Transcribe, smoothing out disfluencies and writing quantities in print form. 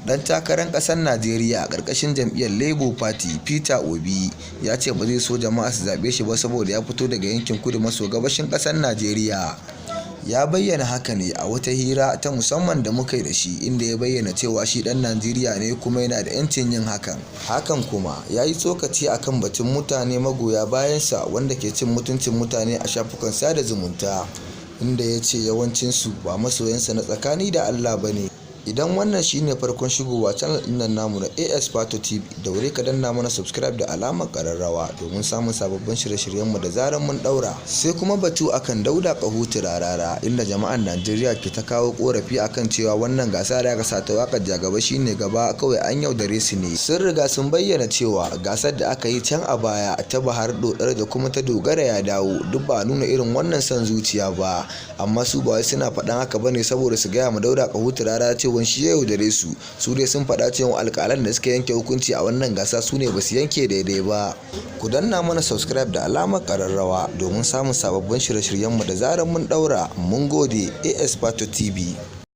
Dan takarar ƙasar Najeriya a ƙarƙashin jam'iyyar Labour Party Peter Obi ya ce ba zai so jama'a su zaɓe shi ba saboda ya fito daga yankin kudu maso gabashin ƙasar Najeriya. Ya bayyana haka ne a wata hira ta musamman da muka yi da shi, inda ya bayyana cewa shi ɗan Najeriya ne kuma yana da 'yancin yin hakan. Hakan kuma ya yi tsokaci akan batun mutane magoya bayansa wanda ke cin mutuncin mutane a shafukan sada zumunta, inda ya ce yawancinsu ba masoyansa na tsakani da Allah ba ne. Idan wannan shine farkon shigowa channel ɗin nan namu na AS Pato TV, daure ka danna mana subscribe da alamar ƙararrawa domin samun sababbin shirye-shiryenmu da zarar mun ɗaura. Sai kuma batu akan Dauda Kahutu Rarara, inda jama'an Najeriya ke ta kawo korafi akan cewa wannan gasa da aka sa ta waƙar jagaba shine gaba, kawai an yaudare su ne. Sun riga sun bayyana cewa gasar da aka yi can a baya ta Bahar Dodar da kuma ta Dogara ya dawo duk ba nuna irin wannan son zuciya ba, amma su ba wai suna faɗan haka bane saboda su gaya ma Dauda Kahutu Rarara cewa shi ya yaudare su. Su dai sun faɗa cewa alƙalan da suka yanke hukunci a wannan gasa su ne ba su yanke daidai ba. Ku danna mana subscribe da alamar ƙararrawa domin samun sababbin shirye-shiryenmu da zarar mun ɗaura. Mun gode. AS Pato TV.